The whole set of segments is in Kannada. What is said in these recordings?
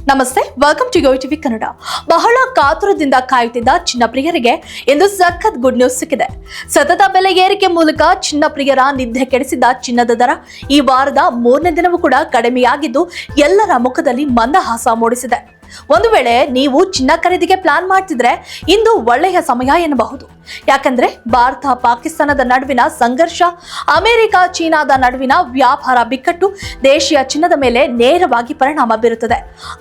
ನಮಸ್ತೆ, ವೆಲ್ಕಮ್ ಟು ಯೋಟಿವಿ ಕನ್ನಡ. ಬಹಳ ಕಾತುರದಿಂದ ಕಾಯುತ್ತಿದ್ದ ಚಿನ್ನ ಪ್ರಿಯರಿಗೆ ಇಂದು ಸಖತ್ ಗುಡ್ ನ್ಯೂಸ್ ಸಿಕ್ಕಿದೆ. ಸತತ ಬೆಲೆ ಏರಿಕೆ ಮೂಲಕ ಚಿನ್ನ ಪ್ರಿಯರ ನಿದ್ದೆ ಕೆಡಿಸಿದ್ದ ಚಿನ್ನದ ದರ ಈ ವಾರದ 3ನೇ ದಿನವೂ ಕೂಡ ಕಡಿಮೆಯಾಗಿದ್ದು ಎಲ್ಲರ ಮುಖದಲ್ಲಿ ಮಂದಹಾಸ ಮೂಡಿಸಿದೆ. ಒಂದು ವೇಳೆ ನೀವು ಚಿನ್ನ ಖರೀದಿಗೆ ಪ್ಲಾನ್ ಮಾಡ್ತಿದ್ರೆ ಇಂದು ಒಳ್ಳೆಯ ಸಮಯ ಎನ್ನಬಹುದು. ಯಾಕಂದ್ರೆ ಭಾರತ ಪಾಕಿಸ್ತಾನದ ನಡುವಿನ ಸಂಘರ್ಷ, ಅಮೆರಿಕ ಚೀನಾದ ನಡುವಿನ ವ್ಯಾಪಾರ ಬಿಕ್ಕಟ್ಟು ದೇಶೀಯ ಚಿನ್ನದ ಮೇಲೆ ನೇರವಾಗಿ ಪರಿಣಾಮ ಬೀರುತ್ತದೆ.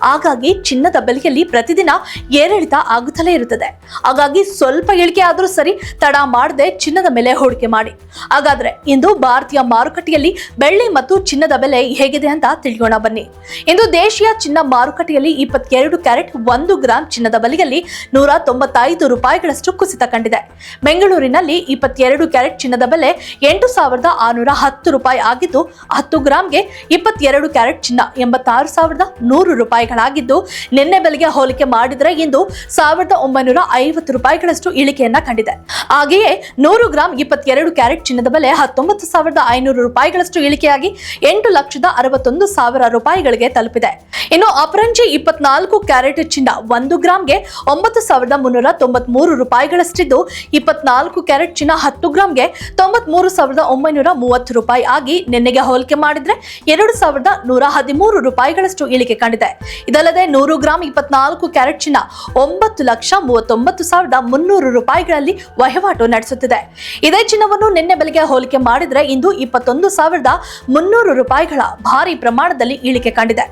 ಹಾಗಾಗಿ ಚಿನ್ನದ ಬೆಲೆಯಲ್ಲಿ ಪ್ರತಿದಿನ ಏರಿಳಿತ ಆಗುತ್ತಲೇ ಇರುತ್ತದೆ. ಹಾಗಾಗಿ ಸ್ವಲ್ಪ ಇಳಿಕೆ ಆದರೂ ಸರಿ, ತಡ ಮಾಡದೆ ಚಿನ್ನದ ಮೇಲೆ ಹೂಡಿಕೆ ಮಾಡಿ. ಹಾಗಾದ್ರೆ ಇಂದು ಭಾರತೀಯ ಮಾರುಕಟ್ಟೆಯಲ್ಲಿ ಬೆಳ್ಳಿ ಮತ್ತು ಚಿನ್ನದ ಬೆಲೆ ಹೇಗಿದೆ ಅಂತ ತಿಳಿಯೋಣ ಬನ್ನಿ. ಇಂದು ದೇಶೀಯ ಚಿನ್ನ ಮಾರುಕಟ್ಟೆಯಲ್ಲಿ 22 ಕ್ಯಾರೆಟ್ 1 ಗ್ರಾಂ ಚಿನ್ನದ ಬೆಲೆಯಲ್ಲಿ 195 ರೂಪಾಯಿಗಳಷ್ಟು ಕುಸಿತ ಕಂಡಿದೆ. ಬೆಂಗಳೂರಿನಲ್ಲಿ 22 ಕ್ಯಾರೆಟ್ ಚಿನ್ನದ ಬೆಲೆ 8,610 ರೂಪಾಯಿ ಆಗಿದ್ದು, 10 ಗ್ರಾಂಗೆ 22 ಕ್ಯಾರೆಟ್ ಚಿನ್ನ 86,100 ರೂಪಾಯಿಗಳಾಗಿದ್ದು, ನಿನ್ನೆ ಬೆಲೆಗೆ ಹೋಲಿಕೆ ಮಾಡಿದರೆ ಇಂದು 1,950 ರೂಪಾಯಿಗಳಷ್ಟು ಇಳಿಕೆಯನ್ನ ಕಂಡಿದೆ. ಹಾಗೆಯೇ 100 ಗ್ರಾಂ 22 ಕ್ಯಾರೆಟ್ ಚಿನ್ನದ ಬೆಲೆ 19,500 ರೂಪಾಯಿಗಳಷ್ಟು ಇಳಿಕೆಯಾಗಿ 8,61,000 ರೂಪಾಯಿಗಳಿಗೆ ತಲುಪಿದೆ. ಇನ್ನು ಅಪರಂಜಿ 24 ಕ್ಯಾರೆಟ್ ಚಿನ್ನ 1 ಗ್ರಾಂಗೆ 9,393 ರೂಪಾಯಿಗಳಷ್ಟಿದ್ದು, 24 ಕ್ಯಾರೆಟ್ ಚಿನ್ನ 10 ಗ್ರಾಂಗೆ 93,930 ರೂಪಾಯಿ ಆಗಿ ನಿನ್ನೆಗೆ ಹೋಲಿಕೆ ಮಾಡಿದ್ರೆ 2,113 ರೂಪಾಯಿಗಳಷ್ಟು ಇಳಿಕೆ ಕಂಡಿದೆ. ಇದಲ್ಲದೆ 100 ಗ್ರಾಂ 24 ಕ್ಯಾರೆಟ್ ಚಿನ್ನ 9,39,300 ರೂಪಾಯಿಗಳಲ್ಲಿ ವಹಿವಾಟು ನಡೆಸುತ್ತಿದೆ. ಇದೇ ಚಿನ್ನವನ್ನು ನಿನ್ನೆ ಬೆಲೆಗೆ ಹೋಲಿಕೆ ಮಾಡಿದ್ರೆ ಇಂದು 21,300 ರೂಪಾಯಿಗಳ ಭಾರಿ ಪ್ರಮಾಣದಲ್ಲಿ ಇಳಿಕೆ ಕಂಡಿದೆ.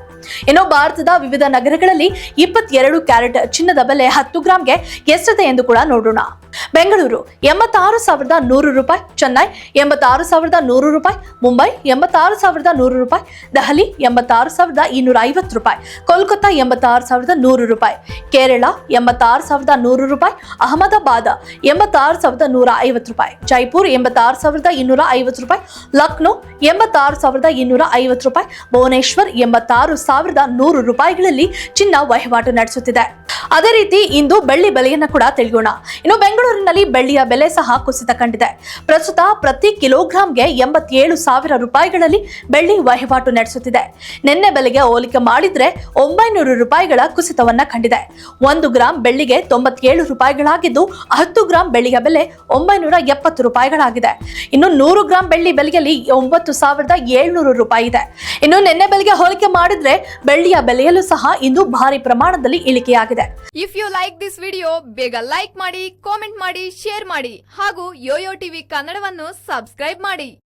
ಇನ್ನು ಭಾರತದ ವಿವಿಧ ನಗರಗಳಲ್ಲಿ 22 ಕ್ಯಾರೆಟ್ ಚಿನ್ನದ ಬೆಲೆ 10 ಗ್ರಾಂಗೆ ಎಷ್ಟಿದೆ ಎಂದು ಕೂಡ ನೋಡೋಣ. ಬೆಂಗಳೂರು 86,100 ರೂಪಾಯಿ, ಚೆನ್ನೈ 86,100 ರೂಪಾಯಿ, ಮುಂಬೈ 86,100 ರೂಪಾಯಿ, ದೆಹಲಿ 86,250 ರೂಪಾಯಿ, ಕೋಲ್ಕತ್ತಾ 86,100 ರೂಪಾಯಿ, ಕೇರಳ 86,100 ರೂಪಾಯಿ, ಅಹಮದಾಬಾದ್ 86,150 ರೂಪಾಯಿ, ಜೈಪುರ್ 86,250 ರೂಪಾಯಿ, ಲಕ್ನೋ 86,250 ರೂಪಾಯಿ, ಭುವನೇಶ್ವರ್ 86,100 ರೂಪಾಯಿಗಳಲ್ಲಿ ಚಿನ್ನ ವಹಿವಾಟು ನಡೆಸುತ್ತಿದೆ. ಅದೇ ರೀತಿ ಇಂದು ಬೆಳ್ಳಿ ಬೆಲೆಯನ್ನು ಕೂಡ ತಿಳಿಯೋಣ. ಇನ್ನು ಬೆಂಗಳೂರಿನಲ್ಲಿ ಬೆಳ್ಳಿಯ ಬೆಲೆ ಸಹ ಕುಸಿತ ಕಂಡಿದೆ. ಪ್ರಸ್ತುತ ಪ್ರತಿ ಕಿಲೋಗ್ರಾಂಗೆ 87,000 ರೂಪಾಯಿಗಳಲ್ಲಿ ಬೆಳ್ಳಿ ವಹಿವಾಟು ನಡೆಸುತ್ತಿದೆ. ನಿನ್ನೆ ಬೆಲೆಗೆ ಹೋಲಿಕೆ ಮಾಡಿದ್ರೆ 900 ರೂಪಾಯಿಗಳ ಕುಸಿತವನ್ನ ಕಂಡಿದೆ. 1 ಗ್ರಾಂ ಬೆಳ್ಳಿಗೆ 97 ರೂಪಾಯಿಗಳಾಗಿದ್ದು, 10 ಗ್ರಾಂ ಬೆಳ್ಳಿಯ ಬೆಲೆ 970 ರೂಪಾಯಿಗಳಾಗಿದೆ. ಇನ್ನು 100 ಗ್ರಾಂ ಬೆಳ್ಳಿ ಬೆಲೆಯಲ್ಲಿ 9,700 ರೂಪಾಯಿ ಇದೆ. ಇನ್ನು ನಿನ್ನೆ ಬೆಲೆಗೆ ಹೋಲಿಕೆ ಮಾಡಿದ್ರೆ ಬೆಳ್ಳಿಯ ಬೆಲೆಯಲ್ಲೂ ಸಹ ಇಂದು ಭಾರಿ ಪ್ರಮಾಣದಲ್ಲಿ ಇಳಿಕೆಯಾಗಿದೆ. If you like this video, ಬೇಗ ಲೈಕ್ ಮಾಡಿ, ಕಾಮೆಂಟ್ ಮಾಡಿ, ಶೇರ್ ಮಾಡಿ ಹಾಗೂ ಯೋಯೋ ಟಿವಿ ಕನ್ನಡವನ್ನು ಸಬ್ಸ್ಕ್ರೈಬ್ ಮಾಡಿ.